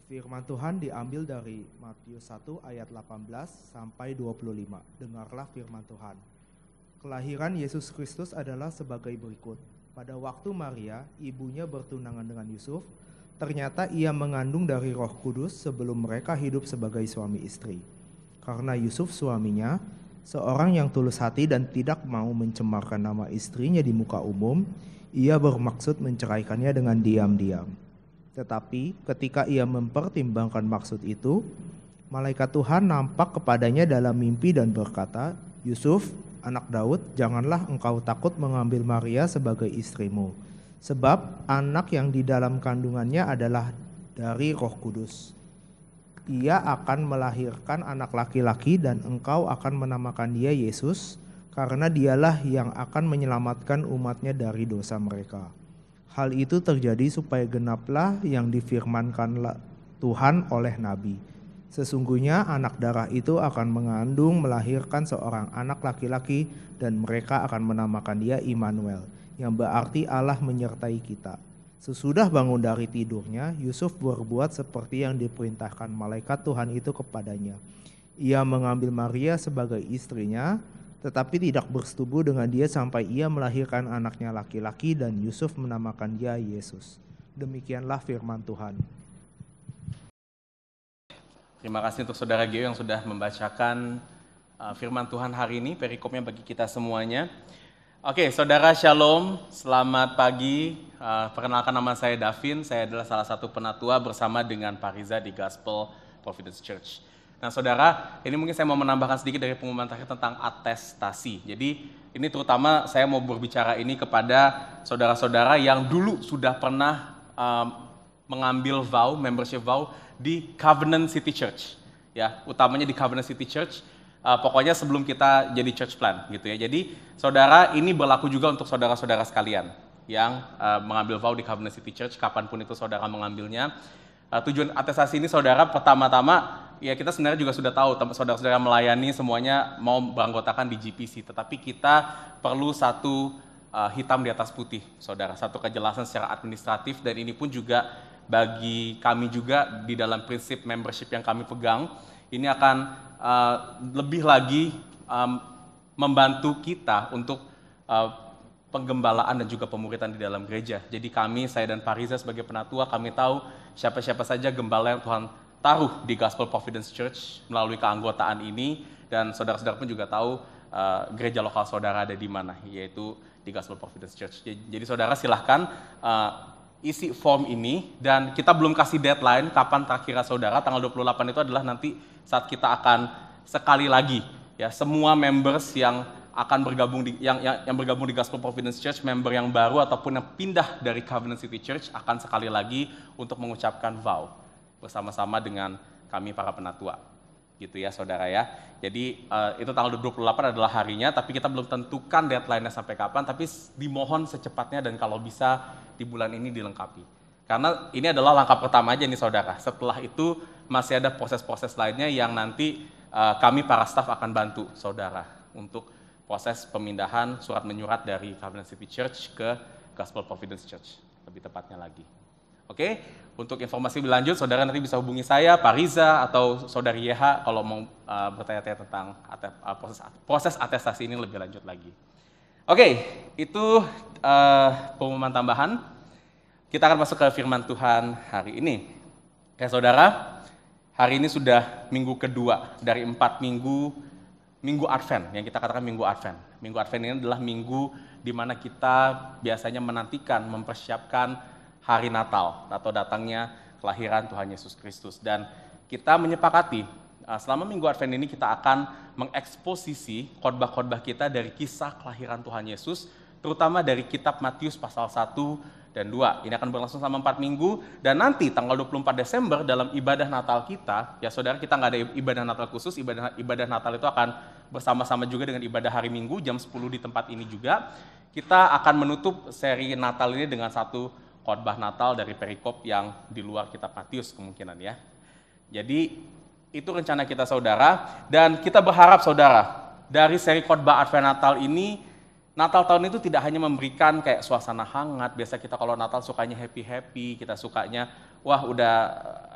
Firman Tuhan diambil dari Matius 1 ayat 18 sampai 25. Dengarlah firman Tuhan. Kelahiran Yesus Kristus adalah sebagai berikut. Pada waktu Maria, ibunya bertunangan dengan Yusuf, ternyata ia mengandung dari Roh Kudus sebelum mereka hidup sebagai suami istri. Karena Yusuf suaminya, seorang yang tulus hati dan tidak mau mencemarkan nama istrinya di muka umum, ia bermaksud menceraikannya dengan diam-diam. Tetapi ketika ia mempertimbangkan maksud itu, malaikat Tuhan nampak kepadanya dalam mimpi dan berkata, "Yusuf, anak Daud, janganlah engkau takut mengambil Maria sebagai istrimu, sebab anak yang di dalam kandungannya adalah dari Roh Kudus. Ia akan melahirkan anak laki-laki dan engkau akan menamakan dia Yesus, karena dialah yang akan menyelamatkan umatnya dari dosa mereka." Hal itu terjadi supaya genaplah yang difirmankan Tuhan oleh Nabi. Sesungguhnya anak darah itu akan mengandung melahirkan seorang anak laki-laki dan mereka akan menamakan dia Immanuel, yang berarti Allah menyertai kita. Sesudah bangun dari tidurnya, Yusuf berbuat seperti yang diperintahkan malaikat Tuhan itu kepadanya. Ia mengambil Maria sebagai istrinya, tetapi tidak bersetubuh dengan dia sampai ia melahirkan anaknya laki-laki dan Yusuf menamakan dia Yesus. Demikianlah firman Tuhan. Terima kasih untuk Saudara Geo yang sudah membacakan firman Tuhan hari ini, perikopnya bagi kita semuanya. Oke, Saudara Shalom, selamat pagi. Perkenalkan, nama saya Davin, saya adalah salah satu penatua bersama dengan Pak Riza di Gospel Providence Church. Nah Saudara, ini mungkin saya mau menambahkan sedikit dari pengumuman terakhir tentang atestasi. Jadi ini terutama saya mau berbicara ini kepada saudara-saudara yang dulu sudah pernah mengambil vow, membership vow di Covenant City Church. Ya, utamanya di Covenant City Church, pokoknya sebelum kita jadi church plan gitu ya. Jadi saudara, ini berlaku juga untuk saudara-saudara sekalian yang mengambil vow di Covenant City Church, kapanpun itu saudara mengambilnya. Tujuan atestasi ini saudara, pertama-tama ya kita sebenarnya juga sudah tahu saudara-saudara melayani semuanya mau beranggotakan di GPC, tetapi kita perlu satu hitam di atas putih saudara, satu kejelasan secara administratif, dan ini pun juga bagi kami juga di dalam prinsip membership yang kami pegang, ini akan lebih lagi membantu kita untuk penggembalaan dan juga pemuritan di dalam gereja. Jadi kami, saya dan Pak Riza sebagai penatua, kami tahu siapa-siapa saja gembala yang Tuhan taruh di Gospel Providence Church melalui keanggotaan ini, dan saudara-saudara pun juga tahu gereja lokal saudara ada di mana, yaitu di Gospel Providence Church. Jadi saudara silahkan isi form ini, dan kita belum kasih deadline kapan terakhir saudara. Tanggal 28 itu adalah nanti saat kita akan sekali lagi ya semua members yang akan bergabung di yang bergabung di Gospel Providence Church, member yang baru ataupun yang pindah dari Covenant City Church akan sekali lagi untuk mengucapkan vow bersama-sama dengan kami para penatua. Gitu ya saudara ya. Jadi itu tanggal 28 adalah harinya, tapi kita belum tentukan deadline-nya sampai kapan, tapi dimohon secepatnya dan kalau bisa di bulan ini dilengkapi. Karena ini adalah langkah pertama aja nih saudara. Setelah itu masih ada proses-proses lainnya yang nanti kami para staf akan bantu saudara untuk proses pemindahan surat menyurat dari Covenant City Church ke Gospel Providence Church, lebih tepatnya lagi. Oke, untuk informasi lebih lanjut, saudara nanti bisa hubungi saya, Pak Riza, atau Saudari Yeha kalau mau bertanya-tanya tentang proses atestasi ini lebih lanjut lagi. Oke, itu pengumuman tambahan. Kita akan masuk ke firman Tuhan hari ini. Ya saudara, hari ini sudah minggu kedua dari 4 minggu Advent, yang kita katakan minggu Advent. Minggu Advent ini adalah minggu di mana kita biasanya menantikan, mempersiapkan hari Natal atau datangnya kelahiran Tuhan Yesus Kristus. Dan kita menyepakati selama minggu Advent ini kita akan mengeksposisi khotbah-khotbah kita dari kisah kelahiran Tuhan Yesus, terutama dari kitab Matius pasal 1 dan 2. Ini akan berlangsung selama 4 minggu, dan nanti tanggal 24 Desember dalam ibadah Natal kita, ya saudara, kita nggak ada ibadah Natal khusus, ibadah Natal itu akan bersama-sama juga dengan ibadah hari Minggu jam 10 di tempat ini juga. Kita akan menutup seri Natal ini dengan satu khotbah Natal dari perikop yang di luar kitab Matius kemungkinan ya. Jadi itu rencana kita saudara, dan kita berharap saudara dari seri khotbah Advent Natal ini, Natal tahun itu tidak hanya memberikan kayak suasana hangat. Biasa kita kalau Natal sukanya happy-happy, kita sukanya wah udah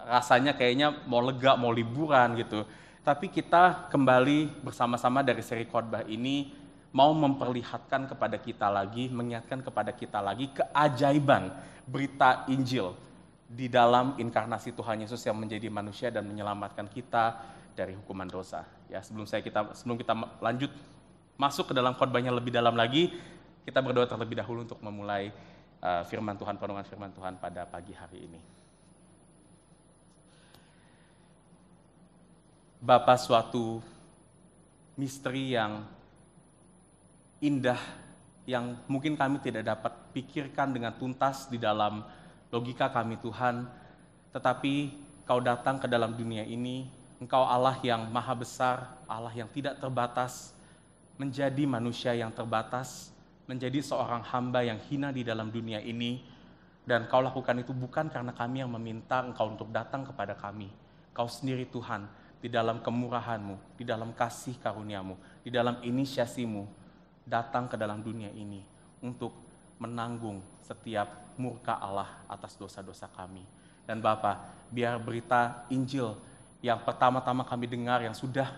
rasanya kayaknya mau lega, mau liburan gitu. Tapi kita kembali bersama-sama dari seri khotbah ini mau memperlihatkan kepada kita lagi, mengingatkan kepada kita lagi keajaiban berita Injil di dalam inkarnasi Tuhan Yesus yang menjadi manusia dan menyelamatkan kita dari hukuman dosa. Ya, sebelum kita lanjut masuk ke dalam khotbahnya lebih dalam lagi, kita berdoa terlebih dahulu untuk memulai firman Tuhan, perenungan firman Tuhan pada pagi hari ini. Bapa, suatu misteri yang indah, yang mungkin kami tidak dapat pikirkan dengan tuntas di dalam logika kami Tuhan, tetapi Kau datang ke dalam dunia ini, Engkau Allah yang maha besar, Allah yang tidak terbatas, menjadi manusia yang terbatas, menjadi seorang hamba yang hina di dalam dunia ini, dan Kau lakukan itu bukan karena kami yang meminta Engkau untuk datang kepada kami. Kau sendiri Tuhan, di dalam kemurahan-Mu, di dalam kasih karunia-Mu, di dalam inisiasimu, datang ke dalam dunia ini untuk menanggung setiap murka Allah atas dosa-dosa kami. Dan Bapa, biar berita Injil yang pertama-tama kami dengar, yang sudah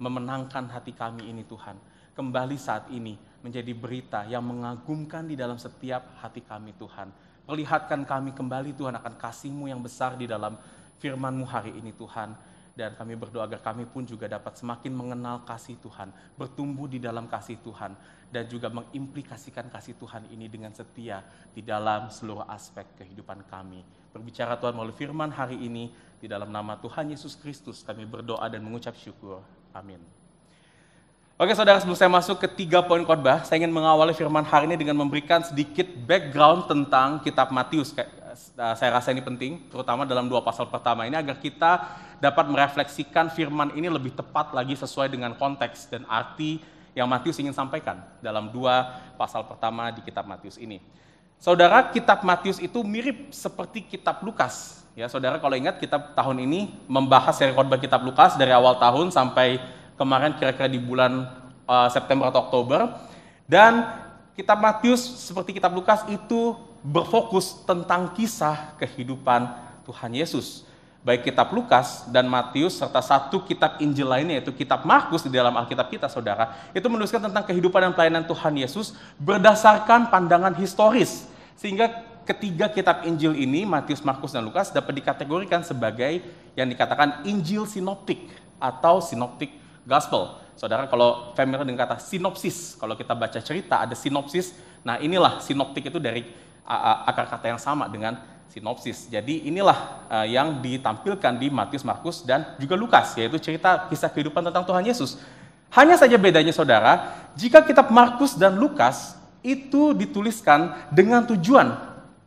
memenangkan hati kami ini Tuhan, kembali saat ini menjadi berita yang mengagumkan di dalam setiap hati kami Tuhan. Perlihatkan kami kembali Tuhan akan kasih-Mu yang besar di dalam firman-Mu hari ini Tuhan. Dan kami berdoa agar kami pun juga dapat semakin mengenal kasih Tuhan, bertumbuh di dalam kasih Tuhan, dan juga mengimplikasikan kasih Tuhan ini dengan setia di dalam seluruh aspek kehidupan kami. Berbicara Tuhan melalui firman hari ini, di dalam nama Tuhan Yesus Kristus kami berdoa dan mengucap syukur. Amin. Oke saudara, sebelum saya masuk ke 3 poin khotbah, saya ingin mengawali firman hari ini dengan memberikan sedikit background tentang kitab Matius. Saya rasa ini penting, terutama dalam 2 pasal pertama ini, agar kita dapat merefleksikan firman ini lebih tepat lagi sesuai dengan konteks dan arti yang Matius ingin sampaikan dalam 2 pasal pertama di kitab Matius ini. Saudara, kitab Matius itu mirip seperti kitab Lukas. Ya, saudara kalau ingat, kita tahun ini membahas seri khotbah kitab Lukas dari awal tahun sampai kemarin kira-kira di bulan September atau Oktober. Dan kitab Matius seperti kitab Lukas itu berfokus tentang kisah kehidupan Tuhan Yesus. Baik kitab Lukas dan Matius serta satu kitab Injil lainnya yaitu kitab Markus di dalam Alkitab kita saudara, itu menuliskan tentang kehidupan dan pelayanan Tuhan Yesus berdasarkan pandangan historis. Sehingga ketiga kitab Injil ini, Matius, Markus, dan Lukas, dapat dikategorikan sebagai yang dikatakan Injil sinoptik atau synoptic gospel. Saudara kalau familiar dengan kata sinopsis, kalau kita baca cerita ada sinopsis, nah inilah sinoptik itu dari akar kata yang sama dengan sinopsis. Jadi inilah yang ditampilkan di Matius, Markus, dan juga Lukas, yaitu cerita kisah kehidupan tentang Tuhan Yesus. Hanya saja bedanya saudara, jika kitab Markus dan Lukas itu dituliskan dengan tujuan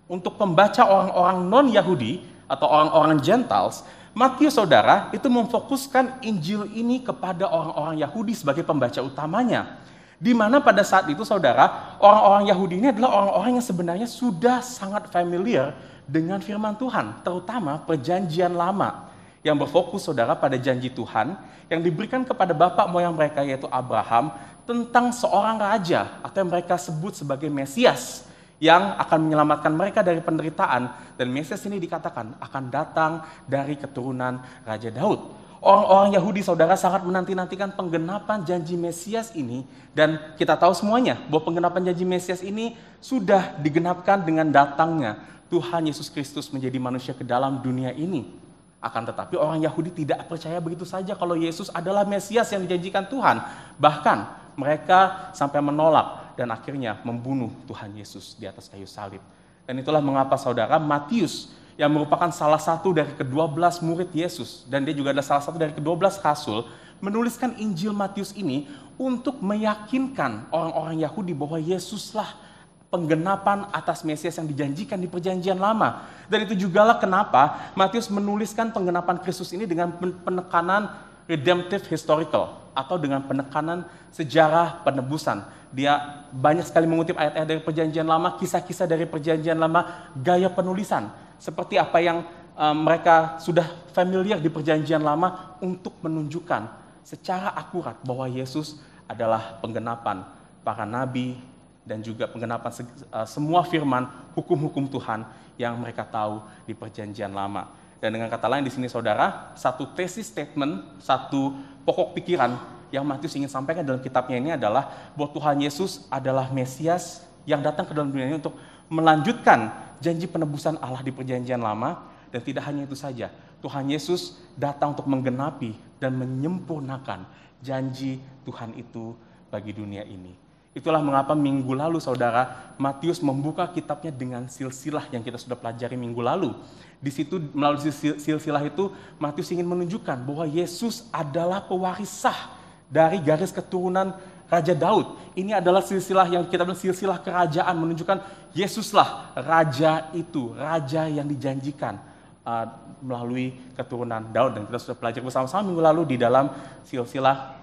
untuk pembaca orang-orang non-Yahudi atau orang-orang Gentiles, Matius saudara itu memfokuskan Injil ini kepada orang-orang Yahudi sebagai pembaca utamanya. Di mana pada saat itu saudara, orang-orang Yahudi ini adalah orang-orang yang sebenarnya sudah sangat familiar dengan firman Tuhan, terutama perjanjian lama yang berfokus saudara pada janji Tuhan yang diberikan kepada bapak moyang mereka yaitu Abraham tentang seorang raja atau yang mereka sebut sebagai Mesias yang akan menyelamatkan mereka dari penderitaan, dan Mesias ini dikatakan akan datang dari keturunan Raja Daud. Orang-orang Yahudi saudara sangat menanti-nantikan penggenapan janji Mesias ini, dan kita tahu semuanya bahwa penggenapan janji Mesias ini sudah digenapkan dengan datangnya Tuhan Yesus Kristus menjadi manusia ke dalam dunia ini. Akan tetapi orang Yahudi tidak percaya begitu saja kalau Yesus adalah Mesias yang dijanjikan Tuhan. Bahkan mereka sampai menolak dan akhirnya membunuh Tuhan Yesus di atas kayu salib. Dan itulah mengapa saudara Matius yang merupakan salah satu dari ke-12 murid Yesus, dan dia juga adalah salah satu dari ke-12 rasul, menuliskan Injil Matius ini untuk meyakinkan orang-orang Yahudi bahwa Yesuslah penggenapan atas Mesias yang dijanjikan di perjanjian lama. Dan itu jugalah kenapa Matius menuliskan penggenapan Kristus ini dengan penekanan redemptive historical atau dengan penekanan sejarah penebusan. Dia banyak sekali mengutip ayat-ayat dari perjanjian lama, kisah-kisah dari perjanjian lama, gaya penulisan seperti apa yang mereka sudah familiar di perjanjian lama untuk menunjukkan secara akurat bahwa Yesus adalah penggenapan para nabi dan juga penggenapan semua firman hukum-hukum Tuhan yang mereka tahu di perjanjian lama. Dan dengan kata lain di sini saudara, satu tesis statement, satu pokok pikiran yang Matius ingin sampaikan dalam kitabnya ini adalah bahwa Tuhan Yesus adalah Mesias yang datang ke dalam dunia ini untuk melanjutkan janji penebusan Allah di perjanjian lama. Dan tidak hanya itu saja, Tuhan Yesus datang untuk menggenapi dan menyempurnakan janji Tuhan itu bagi dunia ini. Itulah mengapa minggu lalu saudara, Matius membuka kitabnya dengan silsilah yang kita sudah pelajari minggu lalu. Di situ melalui silsilah itu Matius ingin menunjukkan bahwa Yesus adalah pewaris sah dari garis keturunan Raja Daud. Ini adalah silsilah yang kita bilang silsilah kerajaan, menunjukkan Yesuslah raja itu, raja yang dijanjikan melalui keturunan Daud. Dan kita sudah pelajari bersama-sama minggu lalu di dalam silsilah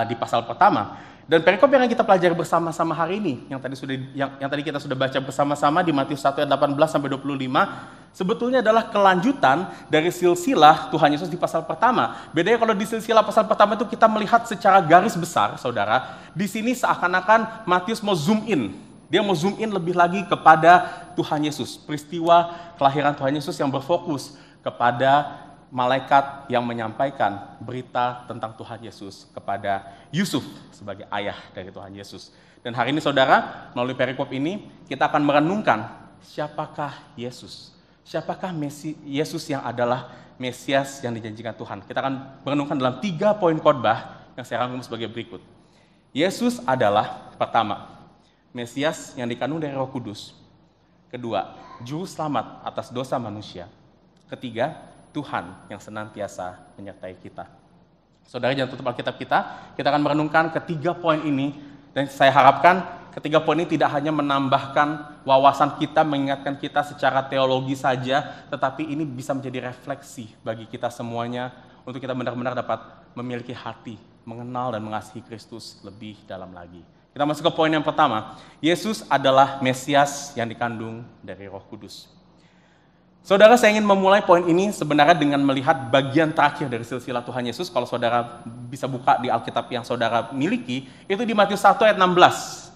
di pasal pertama. Dan perikop yang kita pelajari bersama-sama hari ini, yang tadi kita sudah baca bersama-sama di Matius 1 ayat 18 sampai 25, sebetulnya adalah kelanjutan dari silsilah Tuhan Yesus di pasal pertama. Bedanya kalau di silsilah pasal pertama itu kita melihat secara garis besar, saudara. Di sini seakan-akan Matius mau zoom in. Dia mau zoom in lebih lagi kepada Tuhan Yesus. Peristiwa kelahiran Tuhan Yesus yang berfokus kepada malaikat yang menyampaikan berita tentang Tuhan Yesus kepada Yusuf sebagai ayah dari Tuhan Yesus. Dan hari ini saudara, melalui perikop ini kita akan merenungkan siapakah Yesus. Siapakah Yesus yang adalah Mesias yang dijanjikan Tuhan. Kita akan merenungkan dalam 3 poin khotbah yang saya rangkum sebagai berikut. Yesus adalah pertama, Mesias yang dikandung dari Roh Kudus. Kedua, juru selamat atas dosa manusia. Ketiga, Tuhan yang senantiasa menyertai kita. Saudara, jangan tutup Alkitab kita akan merenungkan ketiga poin ini, dan saya harapkan ketiga poin ini tidak hanya menambahkan wawasan kita, mengingatkan kita secara teologi saja, tetapi ini bisa menjadi refleksi bagi kita semuanya, untuk kita benar-benar dapat memiliki hati, mengenal dan mengasihi Kristus lebih dalam lagi. Kita masuk ke poin yang pertama, Yesus adalah Mesias yang dikandung dari Roh Kudus. Saudara, saya ingin memulai poin ini sebenarnya dengan melihat bagian terakhir dari silsilah Tuhan Yesus. Kalau saudara bisa buka di Alkitab yang saudara miliki, itu di Matius 1 ayat 16.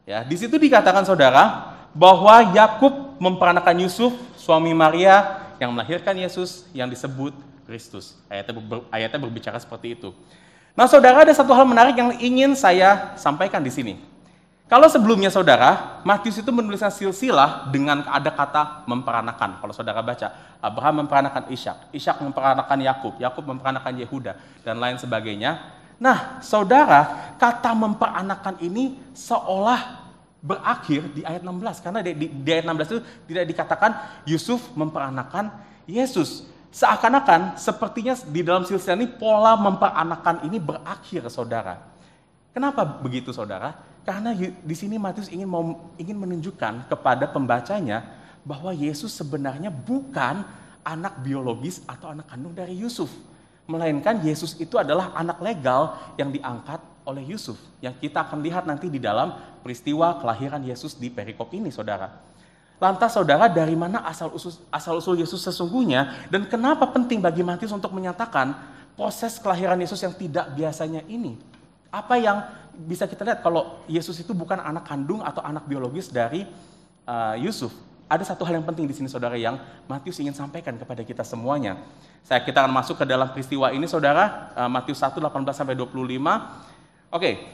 Ya, di situ dikatakan saudara bahwa Yakub memperanakan Yusuf, suami Maria yang melahirkan Yesus yang disebut Kristus. Ayatnya berbicara seperti itu. Nah, saudara, ada satu hal menarik yang ingin saya sampaikan di sini. Kalau sebelumnya saudara, Matius itu menuliskan silsilah dengan ada kata memperanakan. Kalau saudara baca, Abraham memperanakan Ishak, Ishak memperanakan Yakub, Yakub memperanakan Yehuda, dan lain sebagainya. Nah, saudara, kata memperanakan ini seolah berakhir di ayat 16. Karena di ayat 16 itu tidak dikatakan Yusuf memperanakan Yesus. Seakan-akan, sepertinya di dalam silsilah ini, pola memperanakan ini berakhir, saudara. Kenapa begitu, saudara? Karena di sini Matius ingin menunjukkan kepada pembacanya bahwa Yesus sebenarnya bukan anak biologis atau anak kandung dari Yusuf. Melainkan Yesus itu adalah anak legal yang diangkat oleh Yusuf. Yang kita akan lihat nanti di dalam peristiwa kelahiran Yesus di perikop ini, saudara. Lantas, saudara, dari mana asal-usul Yesus sesungguhnya? Dan kenapa penting bagi Matius untuk menyatakan proses kelahiran Yesus yang tidak biasanya ini? Apa yang bisa kita lihat kalau Yesus itu bukan anak kandung atau anak biologis dari Yusuf? Ada satu hal yang penting di sini, saudara, yang Matius ingin sampaikan kepada kita semuanya. Kita akan masuk ke dalam peristiwa ini, saudara, Matius 1, 18-25. Oke,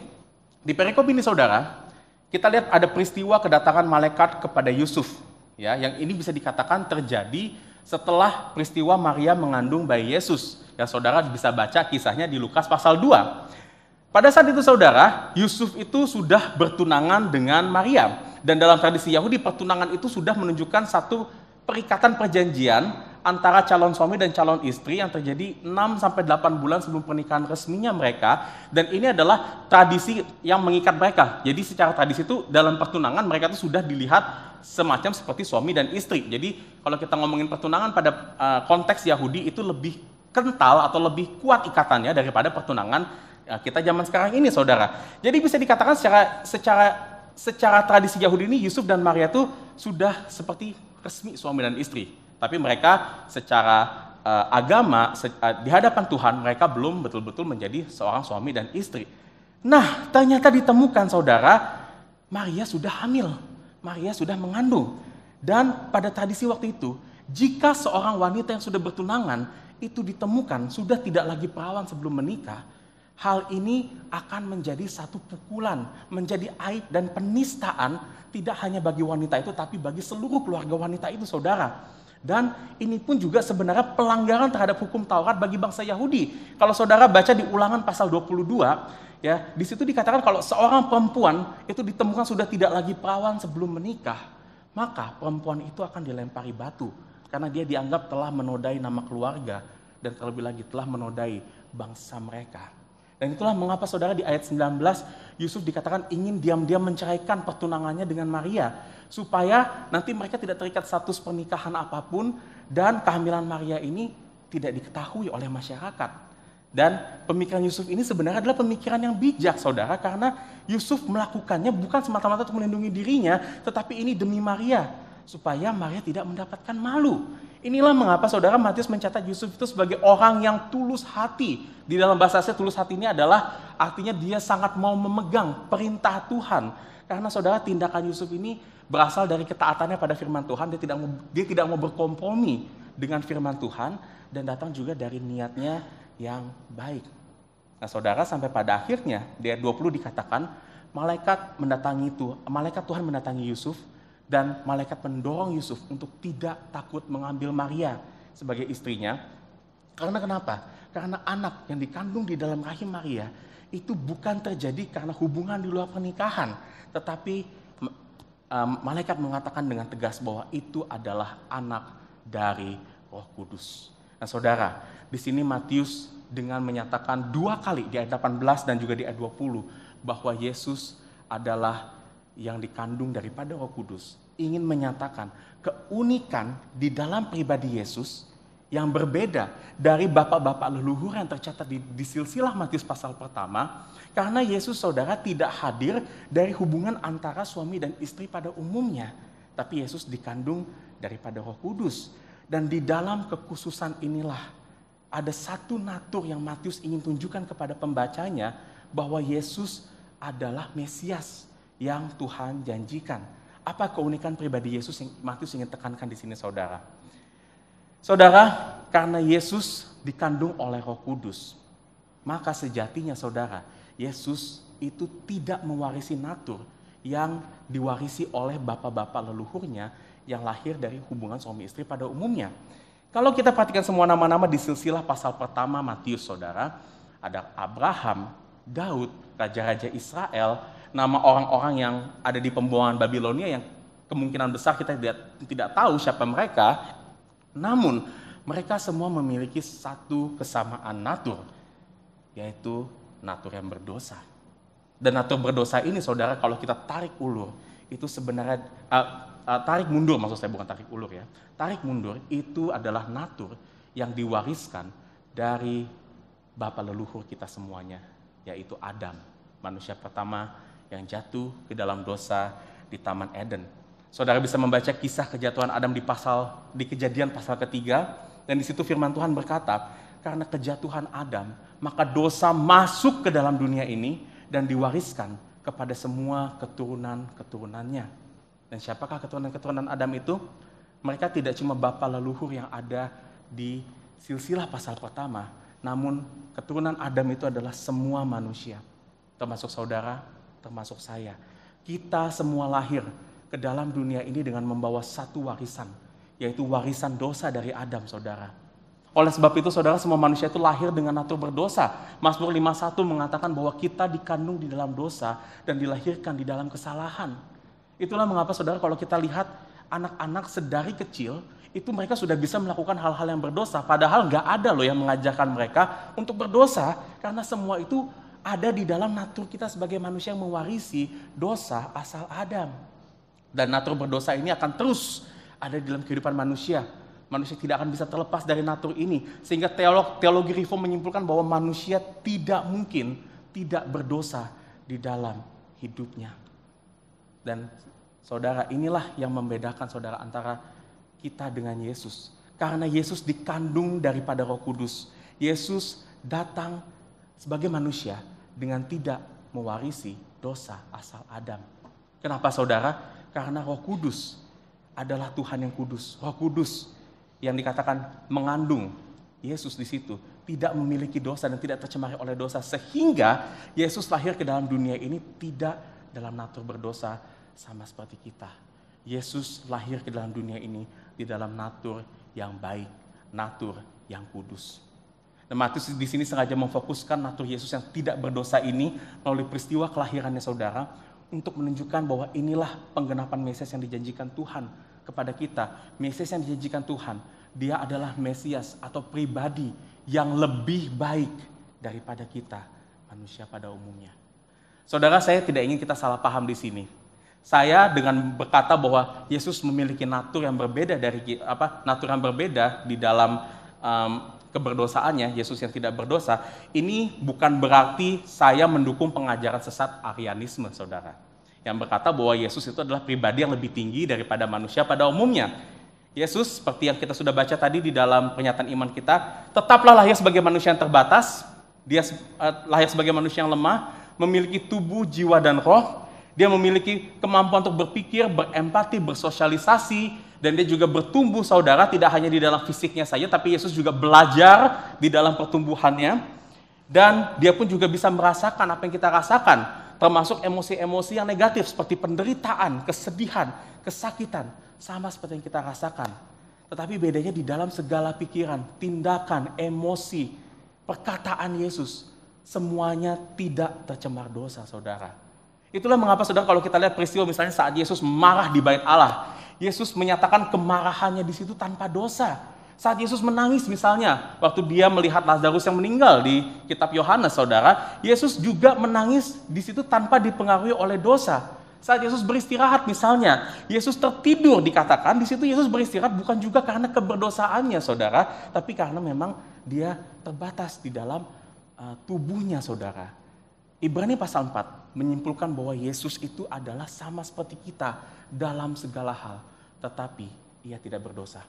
di perikop ini, saudara, kita lihat ada peristiwa kedatangan malaikat kepada Yusuf. Ya, yang ini bisa dikatakan terjadi setelah peristiwa Maria mengandung bayi Yesus. Yang saudara bisa baca kisahnya di Lukas pasal 2. Pada saat itu, saudara, Yusuf itu sudah bertunangan dengan Maria. Dan dalam tradisi Yahudi, pertunangan itu sudah menunjukkan satu perikatan perjanjian antara calon suami dan calon istri yang terjadi 6-8 bulan sebelum pernikahan resminya mereka. Dan ini adalah tradisi yang mengikat mereka. Jadi secara tradisi itu dalam pertunangan mereka itu sudah dilihat semacam seperti suami dan istri. Jadi kalau kita ngomongin pertunangan pada konteks Yahudi itu lebih kental atau lebih kuat ikatannya daripada pertunangan kita zaman sekarang ini, saudara. Jadi bisa dikatakan secara tradisi Yahudi ini Yusuf dan Maria itu sudah seperti resmi suami dan istri. Tapi mereka secara agama di hadapan Tuhan mereka belum betul-betul menjadi seorang suami dan istri. Nah, ternyata ditemukan, saudara, Maria sudah hamil. Maria sudah mengandung. Dan pada tradisi waktu itu Jika seorang wanita yang sudah bertunangan itu ditemukan sudah tidak lagi perawan sebelum menikah, hal ini akan menjadi satu pukulan, menjadi aib dan penistaan tidak hanya bagi wanita itu tapi bagi seluruh keluarga wanita itu, saudara. Dan ini pun juga sebenarnya pelanggaran terhadap hukum Taurat bagi bangsa Yahudi. Kalau saudara baca di Ulangan pasal 22, ya, di situ dikatakan kalau seorang perempuan itu ditemukan sudah tidak lagi perawan sebelum menikah, maka perempuan itu akan dilempari batu karena dia dianggap telah menodai nama keluarga dan terlebih lagi telah menodai bangsa mereka. Dan itulah mengapa saudara di ayat 19 Yusuf dikatakan ingin diam-diam menceraikan pertunangannya dengan Maria supaya nanti mereka tidak terikat status pernikahan apapun dan kehamilan Maria ini tidak diketahui oleh masyarakat. Dan pemikiran Yusuf ini sebenarnya adalah pemikiran yang bijak, saudara, karena Yusuf melakukannya bukan semata-mata untuk melindungi dirinya, tetapi ini demi Maria, supaya Maria tidak mendapatkan malu. Inilah mengapa saudara Matius mencatat Yusuf itu sebagai orang yang tulus hati. Di dalam bahasa Asli tulus hati ini adalah artinya dia sangat mau memegang perintah Tuhan. Karena saudara tindakan Yusuf ini berasal dari ketaatannya pada firman Tuhan. Dia tidak mau berkompromi dengan firman Tuhan dan datang juga dari niatnya yang baik. Nah saudara, sampai pada akhirnya di ayat 20 dikatakan malaikat Tuhan mendatangi Yusuf dan malaikat mendorong Yusuf untuk tidak takut mengambil Maria sebagai istrinya. Karena kenapa? Karena anak yang dikandung di dalam rahim Maria itu bukan terjadi karena hubungan di luar pernikahan, tetapi malaikat mengatakan dengan tegas bahwa itu adalah anak dari Roh Kudus. Nah saudara, di sini Matius dengan menyatakan 2 kali di ayat 18 dan juga di ayat 20 bahwa Yesus adalah yang dikandung daripada Roh Kudus, ingin menyatakan keunikan di dalam pribadi Yesus yang berbeda dari bapak-bapak leluhur yang tercatat di silsilah Matius pasal pertama, karena Yesus saudara tidak hadir dari hubungan antara suami dan istri pada umumnya, tapi Yesus dikandung daripada Roh Kudus. Dan di dalam kekhususan inilah ada satu natur yang Matius ingin tunjukkan kepada pembacanya bahwa Yesus adalah Mesias yang Tuhan janjikan. Apa keunikan pribadi Yesus yang Matius ingin tekankan di sini, saudara? Saudara, karena Yesus dikandung oleh Roh Kudus, maka sejatinya saudara, Yesus itu tidak mewarisi natur yang diwarisi oleh bapak-bapak leluhurnya yang lahir dari hubungan suami istri pada umumnya. Kalau kita perhatikan semua nama-nama di silsilah pasal pertama Matius, saudara, ada Abraham, Daud, raja-raja Israel, nama orang-orang yang ada di pembuangan Babilonia yang kemungkinan besar kita tidak tahu siapa mereka, namun mereka semua memiliki satu kesamaan natur, yaitu natur yang berdosa. Dan natur berdosa ini saudara kalau kita tarik ulur, itu sebenarnya, tarik mundur maksud saya, bukan tarik ulur ya. Tarik mundur itu adalah natur yang diwariskan dari bapa leluhur kita semuanya, yaitu Adam, manusia pertama yang jatuh ke dalam dosa di Taman Eden. Saudara bisa membaca kisah kejatuhan Adam di Kejadian pasal ketiga, dan di situ firman Tuhan berkata, karena kejatuhan Adam, maka dosa masuk ke dalam dunia ini dan diwariskan kepada semua keturunan-keturunannya. Dan siapakah keturunan-keturunan Adam itu? Mereka tidak cuma bapa leluhur yang ada di silsilah pasal pertama, namun keturunan Adam itu adalah semua manusia, termasuk saudara, termasuk saya. Kita semua lahir ke dalam dunia ini dengan membawa satu warisan, yaitu warisan dosa dari Adam, saudara. Oleh sebab itu, saudara, semua manusia itu lahir dengan natur berdosa. Mazmur 51 mengatakan bahwa kita dikandung di dalam dosa dan dilahirkan di dalam kesalahan. Itulah mengapa, saudara, kalau kita lihat anak-anak sedari kecil, itu mereka sudah bisa melakukan hal-hal yang berdosa. Padahal nggak ada loh yang mengajarkan mereka untuk berdosa, karena semua itu ada di dalam natur kita sebagai manusia yang mewarisi dosa asal Adam. Dan natur berdosa ini akan terus ada di dalam kehidupan manusia. Manusia tidak akan bisa terlepas dari natur ini. Sehingga teologi reform menyimpulkan bahwa manusia tidak mungkin tidak berdosa di dalam hidupnya. Dan saudara, inilah yang membedakan saudara antara kita dengan Yesus. Karena Yesus dikandung daripada Roh Kudus. Yesus datang sebagai manusia dengan tidak mewarisi dosa asal Adam. Kenapa saudara? Karena Roh Kudus adalah Tuhan yang kudus. Roh Kudus yang dikatakan mengandung Yesus di situ tidak memiliki dosa dan tidak tercemari oleh dosa, sehingga Yesus lahir ke dalam dunia ini tidak dalam natur berdosa sama seperti kita. Yesus lahir ke dalam dunia ini di dalam natur yang baik, natur yang kudus. Dan Matius di sini sengaja memfokuskan natur Yesus yang tidak berdosa ini melalui peristiwa kelahirannya saudara, untuk menunjukkan bahwa inilah penggenapan Mesias yang dijanjikan Tuhan kepada kita. Mesias yang dijanjikan Tuhan, dia adalah Mesias atau pribadi yang lebih baik daripada kita, manusia pada umumnya. Saudara, saya tidak ingin kita salah paham di sini. Saya dengan berkata bahwa Yesus memiliki natur yang berbeda natur yang berbeda di dalam keberdosaannya, Yesus yang tidak berdosa, ini bukan berarti saya mendukung pengajaran sesat Arianisme, saudara. Yang berkata bahwa Yesus itu adalah pribadi yang lebih tinggi daripada manusia pada umumnya. Yesus, seperti yang kita sudah baca tadi di dalam pernyataan iman kita, tetaplah lahir sebagai manusia yang terbatas, dia lahir sebagai manusia yang lemah, memiliki tubuh, jiwa, dan roh. Dia memiliki kemampuan untuk berpikir, berempati, bersosialisasi, dan dia juga bertumbuh, saudara, tidak hanya di dalam fisiknya saja, tapi Yesus juga belajar di dalam pertumbuhannya. Dan dia pun juga bisa merasakan apa yang kita rasakan, termasuk emosi-emosi yang negatif seperti penderitaan, kesedihan, kesakitan, sama seperti yang kita rasakan. Tetapi bedanya di dalam segala pikiran, tindakan, emosi, perkataan Yesus, semuanya tidak tercemar dosa, saudara. Itulah mengapa, saudara, kalau kita lihat peristiwa misalnya saat Yesus marah di Bait Allah, Yesus menyatakan kemarahannya di situ tanpa dosa. Saat Yesus menangis misalnya, waktu dia melihat Lazarus yang meninggal di kitab Yohanes, saudara, Yesus juga menangis di situ tanpa dipengaruhi oleh dosa. Saat Yesus beristirahat misalnya, Yesus tertidur dikatakan, di situ Yesus beristirahat bukan juga karena keberdosaannya, saudara, tapi karena memang dia terbatas di dalam tubuhnya, saudara. Ibrani pasal 4 menyimpulkan bahwa Yesus itu adalah sama seperti kita dalam segala hal, tetapi ia tidak berdosa.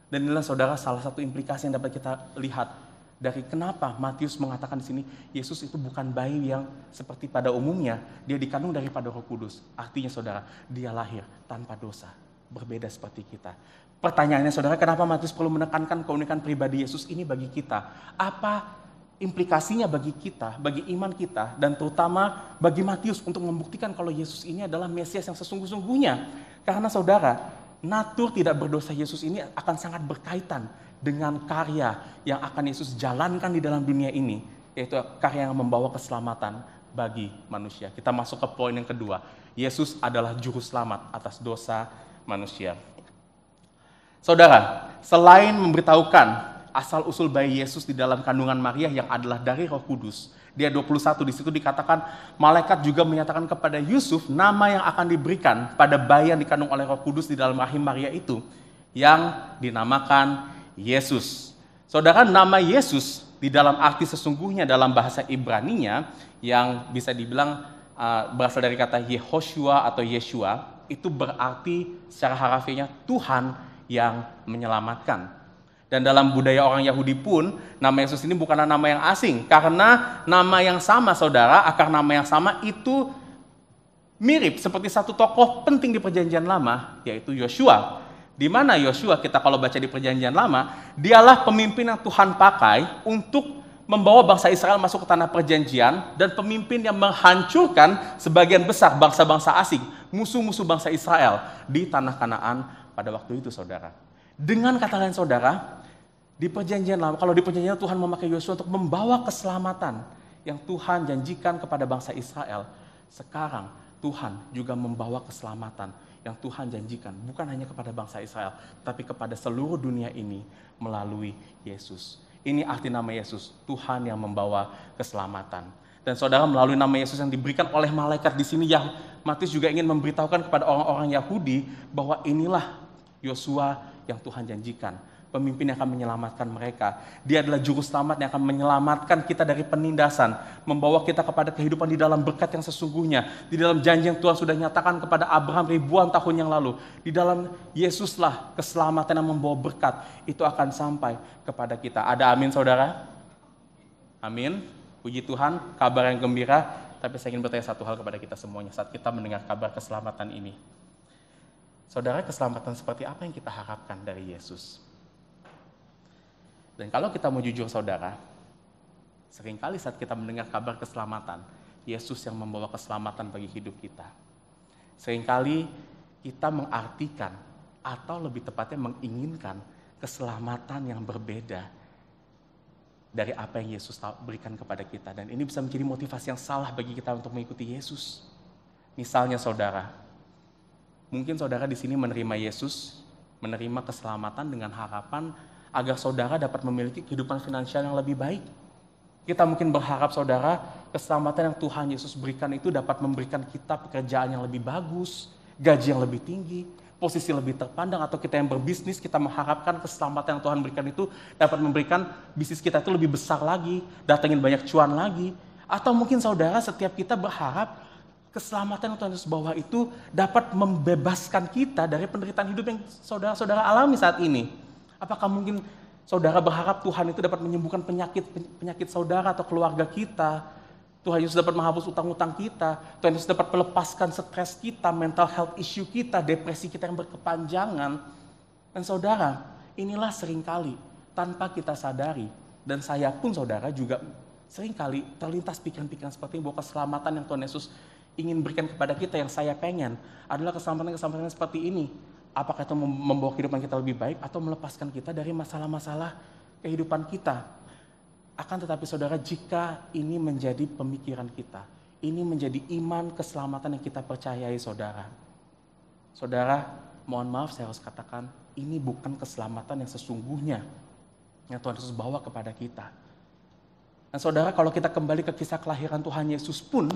Dan inilah, saudara, salah satu implikasi yang dapat kita lihat dari kenapa Matius mengatakan di sini Yesus itu bukan bayi yang seperti pada umumnya, dia dikandung daripada Roh Kudus. Artinya, saudara, dia lahir tanpa dosa, berbeda seperti kita. Pertanyaannya, saudara, kenapa Matius perlu menekankan keunikan pribadi Yesus ini bagi kita? Apa implikasinya bagi kita, bagi iman kita, dan terutama bagi Matius untuk membuktikan kalau Yesus ini adalah Mesias yang sesungguh-sungguhnya? Karena, saudara, natur tidak berdosa Yesus ini akan sangat berkaitan dengan karya yang akan Yesus jalankan di dalam dunia ini, yaitu karya yang membawa keselamatan bagi manusia. Kita masuk ke poin yang kedua. Yesus adalah juru selamat atas dosa manusia. Saudara, selain memberitahukan asal-usul bayi Yesus di dalam kandungan Maria yang adalah dari Roh Kudus, di ayat 21 di situ dikatakan, malaikat juga menyatakan kepada Yusuf nama yang akan diberikan pada bayi yang dikandung oleh Roh Kudus di dalam rahim Maria itu, yang dinamakan Yesus. Saudara, nama Yesus di dalam arti sesungguhnya dalam bahasa Ibraninya yang bisa dibilang berasal dari kata Yehoshua atau Yeshua, itu berarti secara harafiahnya Tuhan yang menyelamatkan. Dan dalam budaya orang Yahudi pun, nama Yesus ini bukanlah nama yang asing. Karena nama yang sama, saudara, akar nama yang sama itu mirip seperti satu tokoh penting di Perjanjian Lama, yaitu Yosua. Di mana Yosua, kita kalau baca di Perjanjian Lama, dialah pemimpin yang Tuhan pakai untuk membawa bangsa Israel masuk ke tanah perjanjian, dan pemimpin yang menghancurkan sebagian besar bangsa-bangsa asing, musuh-musuh bangsa Israel di tanah Kanaan pada waktu itu, saudara. Dengan kata lain, saudara, di Perjanjian Lama, kalau di Perjanjian Tuhan memakai Yosua untuk membawa keselamatan yang Tuhan janjikan kepada bangsa Israel, sekarang Tuhan juga membawa keselamatan yang Tuhan janjikan bukan hanya kepada bangsa Israel, tapi kepada seluruh dunia ini melalui Yesus. Ini arti nama Yesus, Tuhan yang membawa keselamatan. Dan saudara, melalui nama Yesus yang diberikan oleh malaikat di sini, yang Matius juga ingin memberitahukan kepada orang-orang Yahudi bahwa inilah Yosua yang Tuhan janjikan, pemimpin yang akan menyelamatkan mereka. Dia adalah juru selamat yang akan menyelamatkan kita dari penindasan, membawa kita kepada kehidupan di dalam berkat yang sesungguhnya, di dalam janji yang Tuhan sudah nyatakan kepada Abraham ribuan tahun yang lalu. Di dalam Yesuslah keselamatan yang membawa berkat itu akan sampai kepada kita. Ada amin, saudara? Amin. Puji Tuhan, kabar yang gembira. Tapi saya ingin bertanya satu hal kepada kita semuanya saat kita mendengar kabar keselamatan ini. Saudara, keselamatan seperti apa yang kita harapkan dari Yesus? Dan kalau kita mau jujur saudara, seringkali saat kita mendengar kabar keselamatan, Yesus yang membawa keselamatan bagi hidup kita. Seringkali kita mengartikan atau lebih tepatnya menginginkan keselamatan yang berbeda dari apa yang Yesus berikan kepada kita. Dan ini bisa menjadi motivasi yang salah bagi kita untuk mengikuti Yesus. Misalnya saudara, mungkin saudara di sini menerima Yesus, menerima keselamatan dengan harapan agar saudara dapat memiliki kehidupan finansial yang lebih baik. Kita mungkin berharap saudara, keselamatan yang Tuhan Yesus berikan itu dapat memberikan kita pekerjaan yang lebih bagus, gaji yang lebih tinggi, posisi lebih terpandang, atau kita yang berbisnis, kita mengharapkan keselamatan yang Tuhan berikan itu dapat memberikan bisnis kita itu lebih besar lagi, datangin banyak cuan lagi. Atau mungkin saudara, setiap kita berharap keselamatan yang Tuhan Yesus bawa itu dapat membebaskan kita dari penderitaan hidup yang saudara-saudara alami saat ini. Apakah mungkin saudara berharap Tuhan itu dapat menyembuhkan penyakit saudara atau keluarga kita? Tuhan Yesus dapat menghapus utang-utang kita. Tuhan Yesus dapat melepaskan stres kita, mental health issue kita, depresi kita yang berkepanjangan. Dan saudara, inilah seringkali tanpa kita sadari, dan saya pun saudara juga seringkali terlintas pikiran-pikiran seperti ini, bahwa keselamatan yang Tuhan Yesus ingin berikan kepada kita, yang saya pengen adalah keselamatan seperti ini. Apakah itu membawa kehidupan kita lebih baik atau melepaskan kita dari masalah-masalah kehidupan kita. Akan tetapi saudara, jika ini menjadi pemikiran kita, ini menjadi iman keselamatan yang kita percayai saudara. Saudara, mohon maaf saya harus katakan, ini bukan keselamatan yang sesungguhnya yang Tuhan Yesus bawa kepada kita. Dan saudara, kalau kita kembali ke kisah kelahiran Tuhan Yesus pun,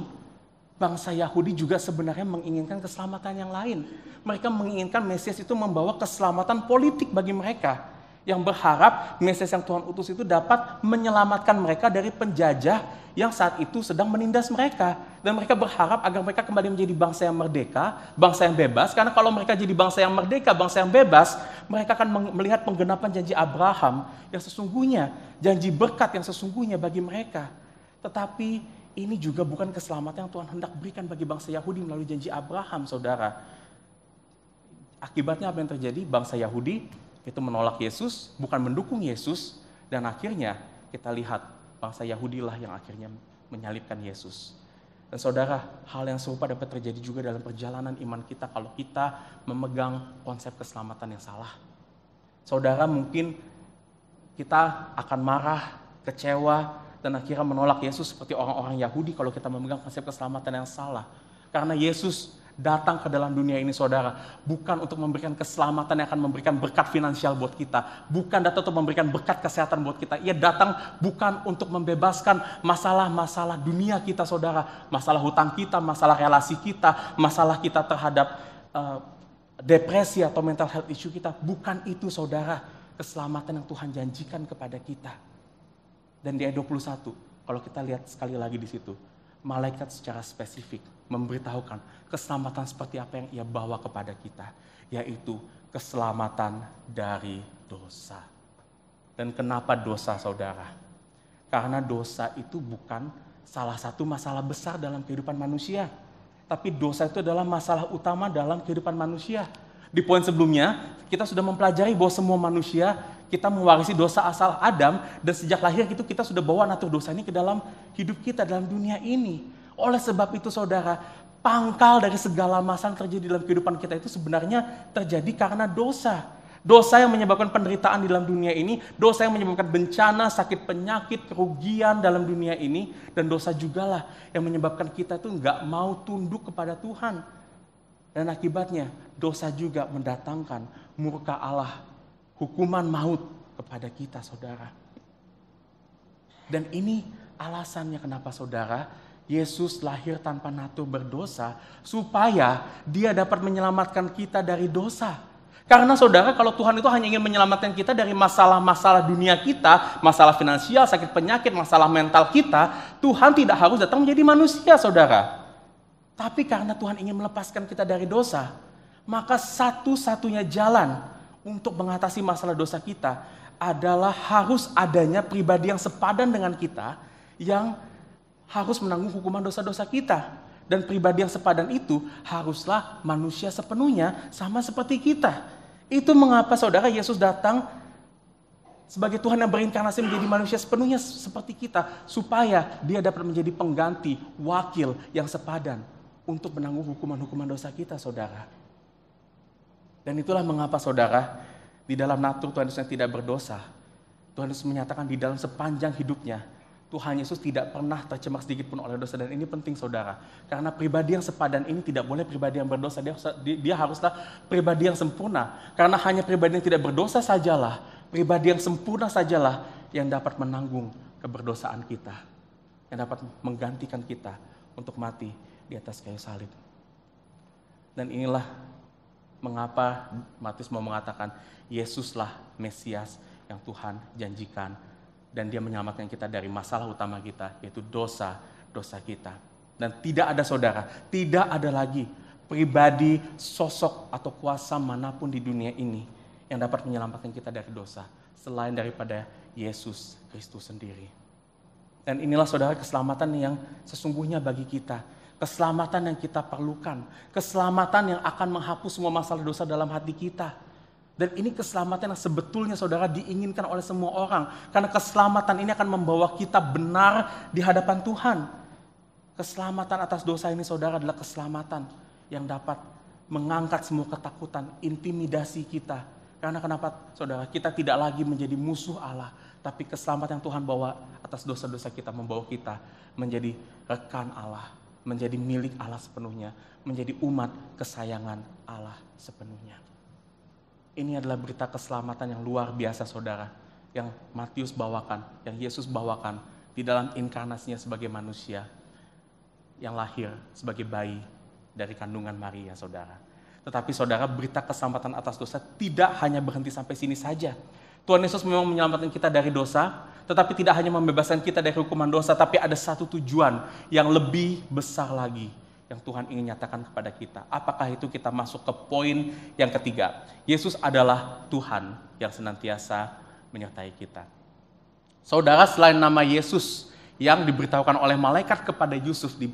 bangsa Yahudi juga sebenarnya menginginkan keselamatan yang lain. Mereka menginginkan Mesias itu membawa keselamatan politik bagi mereka. Yang berharap Mesias yang Tuhan utus itu dapat menyelamatkan mereka dari penjajah yang saat itu sedang menindas mereka. Dan mereka berharap agar mereka kembali menjadi bangsa yang merdeka, bangsa yang bebas. Karena kalau mereka jadi bangsa yang merdeka, bangsa yang bebas, mereka akan melihat penggenapan janji Abraham yang sesungguhnya, janji berkat yang sesungguhnya bagi mereka. Tetapi ini juga bukan keselamatan yang Tuhan hendak berikan bagi bangsa Yahudi melalui janji Abraham, saudara. Akibatnya apa yang terjadi? Bangsa Yahudi itu menolak Yesus, bukan mendukung Yesus, dan akhirnya kita lihat bangsa Yahudi lah yang akhirnya menyalibkan Yesus. Dan saudara, hal yang serupa dapat terjadi juga dalam perjalanan iman kita kalau kita memegang konsep keselamatan yang salah. Saudara, mungkin kita akan marah, kecewa, dan akhirnya menolak Yesus seperti orang-orang Yahudi kalau kita memegang konsep keselamatan yang salah. Karena Yesus datang ke dalam dunia ini saudara, bukan untuk memberikan keselamatan yang akan memberikan berkat finansial buat kita, bukan datang untuk memberikan berkat kesehatan buat kita. Ia datang bukan untuk membebaskan masalah-masalah dunia kita saudara, masalah hutang kita, masalah relasi kita, masalah kita terhadap depresi atau mental health issue kita. Bukan itu saudara, keselamatan yang Tuhan janjikan kepada kita. Dan di ayat 21, kalau kita lihat sekali lagi di situ, malaikat secara spesifik memberitahukan keselamatan seperti apa yang ia bawa kepada kita, yaitu keselamatan dari dosa. Dan kenapa dosa, saudara? Karena dosa itu bukan salah satu masalah besar dalam kehidupan manusia, tapi dosa itu adalah masalah utama dalam kehidupan manusia. Di poin sebelumnya, kita sudah mempelajari bahwa semua manusia, kita mewarisi dosa asal Adam, dan sejak lahir itu kita sudah bawa natur dosa ini ke dalam hidup kita, dalam dunia ini. Oleh sebab itu saudara, pangkal dari segala masalah yang terjadi dalam kehidupan kita itu sebenarnya terjadi karena dosa. Dosa yang menyebabkan penderitaan di dalam dunia ini, dosa yang menyebabkan bencana, sakit penyakit, kerugian dalam dunia ini, dan dosa jugalah yang menyebabkan kita itu nggak mau tunduk kepada Tuhan. Dan akibatnya dosa juga mendatangkan murka Allah, hukuman maut kepada kita saudara. Dan ini alasannya kenapa saudara, Yesus lahir tanpa natur berdosa supaya dia dapat menyelamatkan kita dari dosa. Karena saudara, kalau Tuhan itu hanya ingin menyelamatkan kita dari masalah-masalah dunia kita, masalah finansial, sakit penyakit, masalah mental kita, Tuhan tidak harus datang menjadi manusia saudara. Tapi karena Tuhan ingin melepaskan kita dari dosa, maka satu-satunya jalan untuk mengatasi masalah dosa kita adalah harus adanya pribadi yang sepadan dengan kita, yang harus menanggung hukuman dosa-dosa kita. Dan pribadi yang sepadan itu haruslah manusia sepenuhnya sama seperti kita. Itu mengapa saudara Yesus datang Sebagai Tuhan yang berinkarnasi menjadi manusia sepenuhnya seperti kita, supaya dia dapat menjadi pengganti, wakil yang sepadan untuk menanggung hukuman-hukuman dosa kita, saudara. Dan itulah mengapa, saudara, di dalam natur Tuhan Yesus yang tidak berdosa, Tuhan Yesus menyatakan di dalam sepanjang hidupnya, Tuhan Yesus tidak pernah tercemar sedikit pun oleh dosa. Dan ini penting, saudara. Karena pribadi yang sepadan ini tidak boleh pribadi yang berdosa. Dia haruslah pribadi yang sempurna. Karena hanya pribadi yang tidak berdosa sajalah, pribadi yang sempurna sajalah yang dapat menanggung keberdosaan kita. Yang dapat menggantikan kita untuk mati di atas kayu salib. Dan inilah mengapa Matius mau mengatakan, Yesuslah Mesias yang Tuhan janjikan. Dan dia menyelamatkan kita dari masalah utama kita, yaitu dosa-dosa kita. Dan tidak ada, saudara, tidak ada lagi pribadi, sosok, atau kuasa manapun di dunia ini yang dapat menyelamatkan kita dari dosa, selain daripada Yesus Kristus sendiri. Dan inilah, saudara, keselamatan yang sesungguhnya bagi kita. Keselamatan yang kita perlukan. Keselamatan yang akan menghapus semua masalah dosa dalam hati kita. Dan ini keselamatan yang sebetulnya, saudara, diinginkan oleh semua orang. Karena keselamatan ini akan membawa kita benar di hadapan Tuhan. Keselamatan atas dosa ini, saudara, adalah keselamatan yang dapat mengangkat semua ketakutan, intimidasi kita. Karena kenapa, saudara? Kita tidak lagi menjadi musuh Allah. Tapi keselamatan yang Tuhan bawa atas dosa-dosa kita membawa kita menjadi rekan Allah. Menjadi milik Allah sepenuhnya. Menjadi umat kesayangan Allah sepenuhnya. Ini adalah berita keselamatan yang luar biasa, saudara, yang Matius bawakan, yang Yesus bawakan di dalam inkarnasinya sebagai manusia yang lahir sebagai bayi dari kandungan Maria, saudara. Tetapi, saudara, berita keselamatan atas dosa tidak hanya berhenti sampai sini saja. Tuhan Yesus memang menyelamatkan kita dari dosa, tetapi tidak hanya membebaskan kita dari hukuman dosa, tapi ada satu tujuan yang lebih besar lagi yang Tuhan ingin nyatakan kepada kita. Apakah itu? Kita masuk ke poin yang ketiga. Yesus adalah Tuhan yang senantiasa menyertai kita. Saudara, selain nama Yesus yang diberitahukan oleh malaikat kepada Yusuf di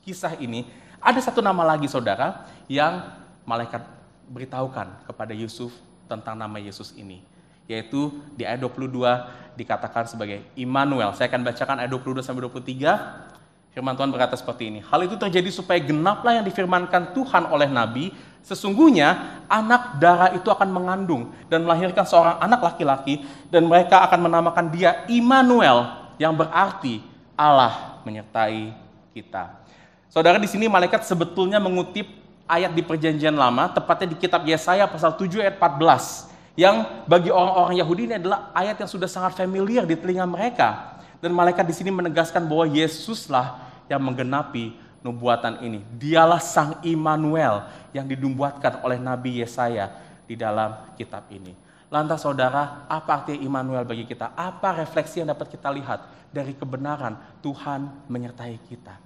kisah ini, ada satu nama lagi, saudara, yang malaikat beritahukan kepada Yusuf tentang nama Yesus ini. Yaitu di ayat 22 dikatakan sebagai Immanuel. Saya akan bacakan ayat 22 sampai 23. Firman Tuhan berkata seperti ini. Hal itu terjadi supaya genaplah yang difirmankan Tuhan oleh Nabi. Sesungguhnya anak darah itu akan mengandung dan melahirkan seorang anak laki-laki. Dan mereka akan menamakan dia Immanuel, yang berarti Allah menyertai kita. Saudara, di sini malaikat sebetulnya mengutip ayat di Perjanjian Lama, tepatnya di kitab Yesaya pasal 7 ayat 14. Yang bagi orang-orang Yahudi ini adalah ayat yang sudah sangat familiar di telinga mereka. Dan malaikat di sini menegaskan bahwa Yesuslah yang menggenapi nubuatan ini. Dialah Sang Immanuel yang dinubuatkan oleh Nabi Yesaya di dalam kitab ini. Lantas, saudara, apa arti Immanuel bagi kita? Apa refleksi yang dapat kita lihat dari kebenaran Tuhan menyertai kita?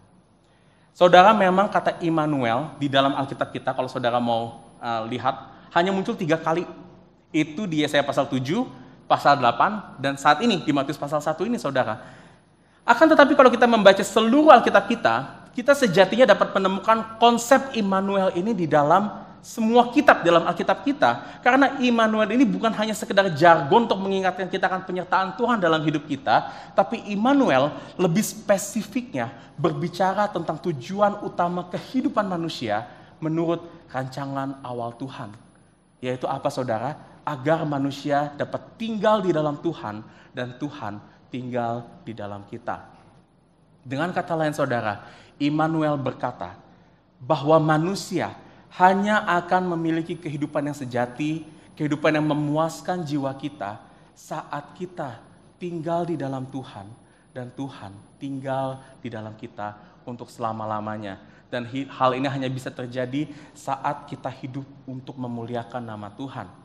Saudara, memang kata Immanuel di dalam Alkitab kita, kalau saudara mau lihat, hanya muncul 3 kali. Itu di Yesaya pasal 7, pasal 8, dan saat ini di Matius pasal 1 ini, saudara. Akan tetapi kalau kita membaca seluruh Alkitab kita sejatinya dapat menemukan konsep Immanuel ini di dalam semua kitab dalam Alkitab kita. Karena Immanuel ini bukan hanya sekedar jargon untuk mengingatkan kita akan penyertaan Tuhan dalam hidup kita, tapi Immanuel lebih spesifiknya berbicara tentang tujuan utama kehidupan manusia menurut rancangan awal Tuhan. Yaitu apa, saudara? Agar manusia dapat tinggal di dalam Tuhan dan Tuhan tinggal di dalam kita. Dengan kata lain, saudara, Immanuel berkata bahwa manusia hanya akan memiliki kehidupan yang sejati, kehidupan yang memuaskan jiwa kita saat kita tinggal di dalam Tuhan dan Tuhan tinggal di dalam kita untuk selama-lamanya. Dan hal ini hanya bisa terjadi saat kita hidup untuk memuliakan nama Tuhan.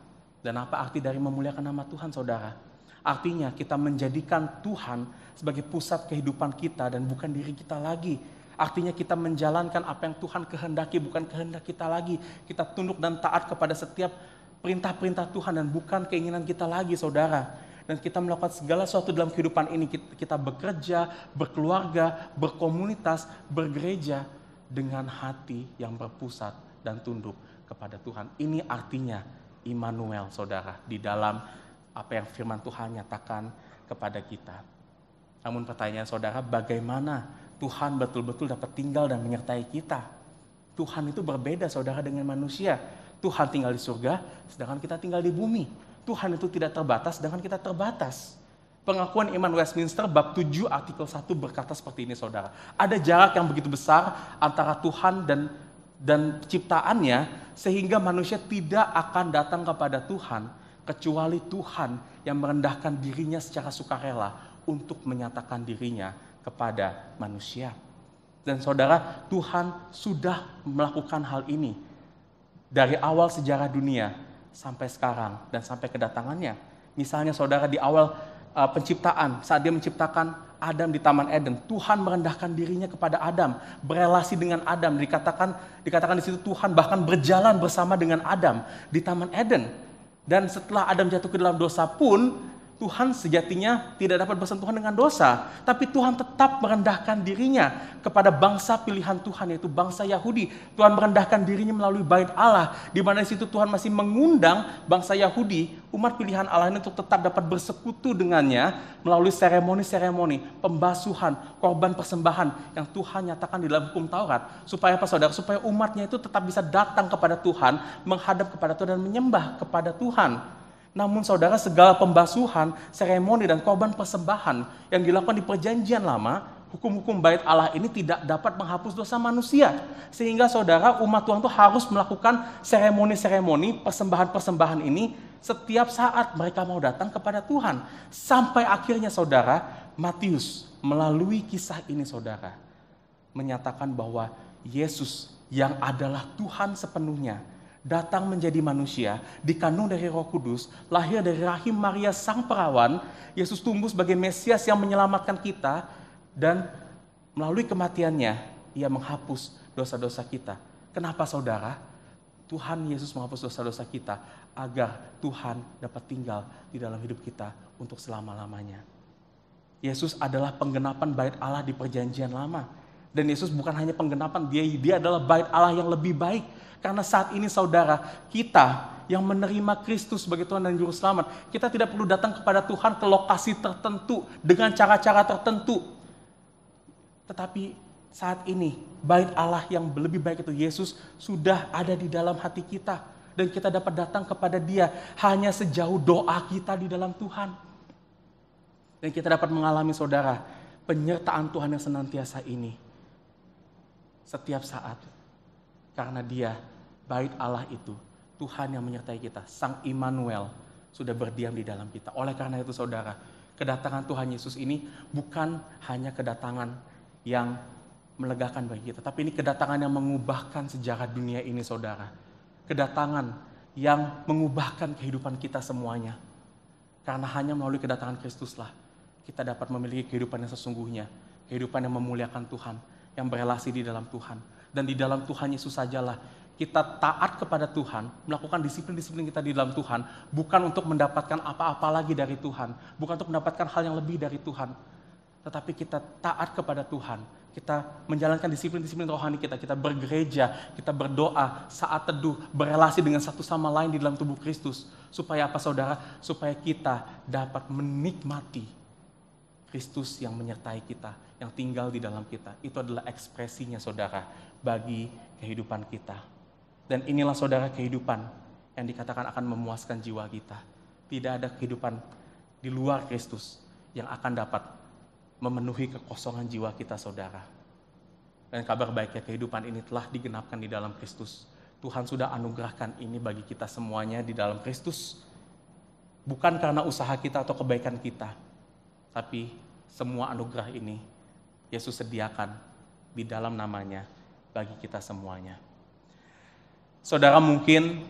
Dan apa arti dari memuliakan nama Tuhan, saudara? Artinya kita menjadikan Tuhan sebagai pusat kehidupan kita dan bukan diri kita lagi. Artinya kita menjalankan apa yang Tuhan kehendaki, bukan kehendak kita lagi. Kita tunduk dan taat kepada setiap perintah-perintah Tuhan dan bukan keinginan kita lagi, saudara. Dan kita melakukan segala sesuatu dalam kehidupan ini. Kita bekerja, berkeluarga, berkomunitas, bergereja dengan hati yang berpusat dan tunduk kepada Tuhan. Ini artinya Immanuel, saudara, di dalam apa yang firman Tuhan nyatakan kepada kita. Namun pertanyaan saudara, bagaimana Tuhan betul-betul dapat tinggal dan menyertai kita? Tuhan itu berbeda saudara dengan manusia. Tuhan tinggal di surga, sedangkan kita tinggal di bumi. Tuhan itu tidak terbatas, sedangkan kita terbatas. Pengakuan iman Westminster bab 7 artikel 1 berkata seperti ini saudara. Ada jarak yang begitu besar antara Tuhan dan ciptaannya, sehingga manusia tidak akan datang kepada Tuhan kecuali Tuhan yang merendahkan dirinya secara sukarela untuk menyatakan dirinya kepada manusia. Dan saudara, Tuhan sudah melakukan hal ini dari awal sejarah dunia sampai sekarang dan sampai kedatangannya. Misalnya saudara, di awal penciptaan, saat dia menciptakan Adam di Taman Eden, Tuhan merendahkan dirinya kepada Adam, berelasi dengan Adam. Dikatakan di situ Tuhan bahkan berjalan bersama dengan Adam di Taman Eden. Dan setelah Adam jatuh ke dalam dosa pun, Tuhan sejatinya tidak dapat bersentuhan dengan dosa, tapi Tuhan tetap merendahkan dirinya kepada bangsa pilihan Tuhan, yaitu bangsa Yahudi. Tuhan merendahkan dirinya melalui bait Allah, di mana di situ Tuhan masih mengundang bangsa Yahudi, umat pilihan Allah ini, untuk tetap dapat bersekutu dengannya melalui seremoni-seremoni, pembasuhan, korban persembahan yang Tuhan nyatakan di dalam hukum Taurat. Supaya apa saudara? Supaya umatnya itu tetap bisa datang kepada Tuhan, menghadap kepada Tuhan dan menyembah kepada Tuhan. Namun saudara, segala pembasuhan, seremoni, dan korban persembahan yang dilakukan di perjanjian lama, hukum-hukum bait Allah ini tidak dapat menghapus dosa manusia. Sehingga saudara, umat Tuhan itu harus melakukan seremoni-seremoni, persembahan-persembahan ini setiap saat mereka mau datang kepada Tuhan. Sampai akhirnya saudara, Matius melalui kisah ini saudara, menyatakan bahwa Yesus yang adalah Tuhan sepenuhnya, datang menjadi manusia, dikandung dari Roh Kudus, lahir dari rahim Maria sang perawan. Yesus tumbuh sebagai Mesias yang menyelamatkan kita, dan melalui kematiannya ia menghapus dosa-dosa kita. Kenapa saudara? Tuhan Yesus menghapus dosa-dosa kita agar Tuhan dapat tinggal di dalam hidup kita untuk selama-lamanya. Yesus adalah penggenapan bait Allah di perjanjian lama. Dan Yesus bukan hanya penggenapan, dia adalah bait Allah yang lebih baik. Karena saat ini saudara, kita yang menerima Kristus sebagai Tuhan dan Juru Selamat, kita tidak perlu datang kepada Tuhan ke lokasi tertentu, dengan cara-cara tertentu. Tetapi saat ini, bait Allah yang lebih baik itu, Yesus, sudah ada di dalam hati kita. Dan kita dapat datang kepada Dia hanya sejauh doa kita di dalam Tuhan. Dan kita dapat mengalami saudara, penyertaan Tuhan yang senantiasa ini setiap saat. Karena Dia, bait Allah itu, Tuhan yang menyertai kita, Sang Immanuel, sudah berdiam di dalam kita. Oleh karena itu saudara, kedatangan Tuhan Yesus ini bukan hanya kedatangan yang melegakan bagi kita, tapi ini kedatangan yang mengubahkan sejarah dunia ini saudara. Kedatangan yang mengubahkan kehidupan kita semuanya. Karena hanya melalui kedatangan Kristuslah kita dapat memiliki kehidupan yang sesungguhnya, kehidupan yang memuliakan Tuhan, yang berelasi di dalam Tuhan. Dan di dalam Tuhan Yesus sajalah kita taat kepada Tuhan, melakukan disiplin-disiplin kita di dalam Tuhan, bukan untuk mendapatkan apa-apa lagi dari Tuhan, bukan untuk mendapatkan hal yang lebih dari Tuhan, tetapi kita taat kepada Tuhan, kita menjalankan disiplin-disiplin rohani kita bergereja, kita berdoa, saat teduh, berelasi dengan satu sama lain di dalam tubuh Kristus. Supaya apa saudara? Supaya kita dapat menikmati Kristus yang menyertai kita, yang tinggal di dalam kita. Itu adalah ekspresinya saudara bagi kehidupan kita. Dan inilah saudara kehidupan yang dikatakan akan memuaskan jiwa kita. Tidak ada kehidupan di luar Kristus yang akan dapat memenuhi kekosongan jiwa kita saudara. Dan kabar baiknya kehidupan ini telah digenapkan di dalam Kristus. Tuhan sudah anugerahkan ini bagi kita semuanya di dalam Kristus. Bukan karena usaha kita atau kebaikan kita, tapi semua anugerah ini Yesus sediakan di dalam namanya bagi kita semuanya. Saudara, mungkin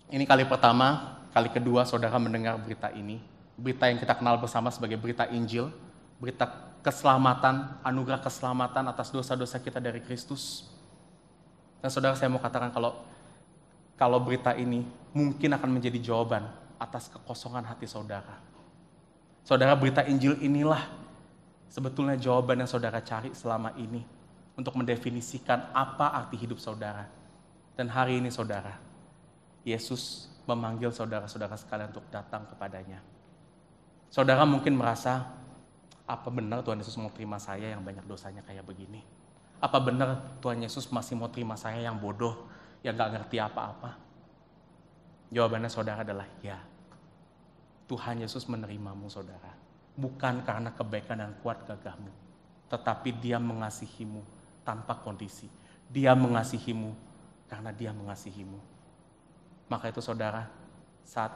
ini kali pertama, kali kedua saudara mendengar berita ini. Berita yang kita kenal bersama sebagai berita Injil, berita keselamatan, anugerah keselamatan atas dosa-dosa kita dari Kristus. Dan saudara, saya mau katakan kalau berita ini mungkin akan menjadi jawaban atas kekosongan hati saudara. Saudara, berita Injil inilah sebetulnya jawaban yang saudara cari selama ini untuk mendefinisikan apa arti hidup saudara. Dan hari ini saudara, Yesus memanggil saudara-saudara sekalian untuk datang kepadanya. Saudara mungkin merasa, apa benar Tuhan Yesus mau terima saya yang banyak dosanya kayak begini? Apa benar Tuhan Yesus masih mau terima saya yang bodoh, yang gak ngerti apa-apa? Jawabannya saudara adalah ya. Tuhan Yesus menerimamu saudara. Bukan karena kebaikan dan kuat gagahmu. Tetapi Dia mengasihimu tanpa kondisi. Dia mengasihimu karena Dia mengasihimu. Maka itu saudara, saat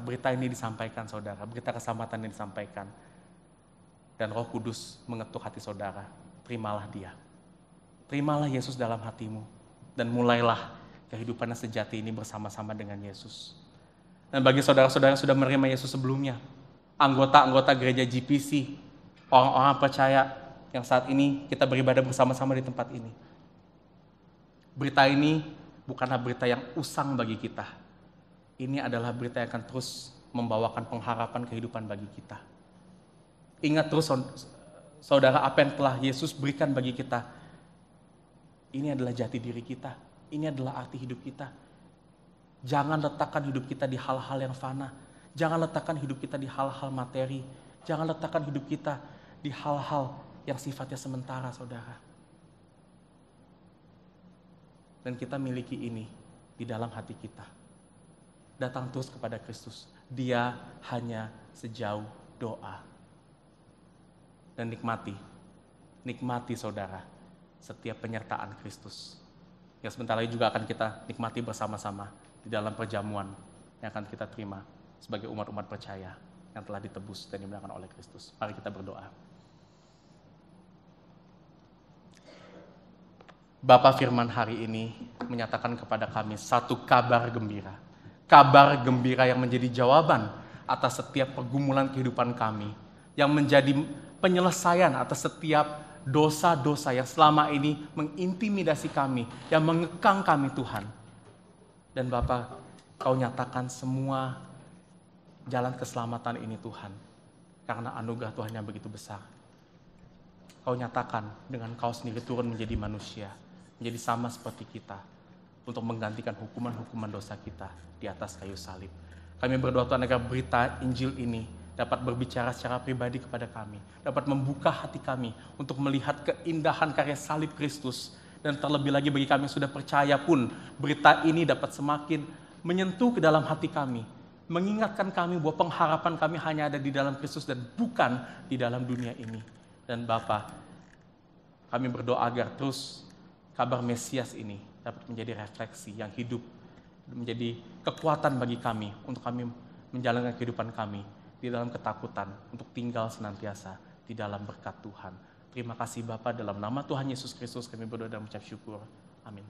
berita ini disampaikan saudara, berita keselamatan ini disampaikan, dan Roh Kudus mengetuk hati saudara, terimalah Dia. Terimalah Yesus dalam hatimu, dan mulailah kehidupan yang sejati ini bersama-sama dengan Yesus. Dan bagi saudara-saudara yang sudah menerima Yesus sebelumnya, anggota-anggota gereja GPC, orang-orang percaya yang saat ini kita beribadah bersama-sama di tempat ini. Berita ini bukanlah berita yang usang bagi kita. Ini adalah berita yang akan terus membawakan pengharapan kehidupan bagi kita. Ingat terus saudara, apa yang telah Yesus berikan bagi kita. Ini adalah jati diri kita. Ini adalah arti hidup kita. Jangan letakkan hidup kita di hal-hal yang fana. Jangan letakkan hidup kita di hal-hal materi. Jangan letakkan hidup kita di hal-hal yang sifatnya sementara, saudara. Dan kita miliki ini di dalam hati kita. Datang terus kepada Kristus. Dia hanya sejauh doa. Dan nikmati saudara, setiap penyertaan Kristus. Yang sebentar lagi juga akan kita nikmati bersama-sama di dalam perjamuan yang akan kita terima sebagai umat-umat percaya yang telah ditebus dan dimenangkan oleh Kristus. Mari kita berdoa. Bapa, firman hari ini menyatakan kepada kami satu kabar gembira. Kabar gembira yang menjadi jawaban atas setiap pergumulan kehidupan kami. Yang menjadi penyelesaian atas setiap dosa-dosa yang selama ini mengintimidasi kami, yang mengekang kami Tuhan. Dan Bapa, Kau nyatakan semua jalan keselamatan ini Tuhan. Karena anugerah Tuhan yang begitu besar. Kau nyatakan dengan Kau sendiri turun menjadi manusia. Menjadi sama seperti kita. Untuk menggantikan hukuman-hukuman dosa kita di atas kayu salib. Kami berdoa Tuhan agar berita Injil ini dapat berbicara secara pribadi kepada kami. Dapat membuka hati kami untuk melihat keindahan karya salib Kristus. Dan terlebih lagi bagi kami yang sudah percaya pun, berita ini dapat semakin menyentuh ke dalam hati kami. Mengingatkan kami bahwa pengharapan kami hanya ada di dalam Kristus dan bukan di dalam dunia ini. Dan Bapa, kami berdoa agar terus kabar Mesias ini dapat menjadi refleksi yang hidup, menjadi kekuatan bagi kami untuk kami menjalankan kehidupan kami di dalam ketakutan untuk tinggal senantiasa di dalam berkat Tuhan. Terima kasih Bapa, dalam nama Tuhan Yesus Kristus kami berdoa dan mengucap syukur. Amin.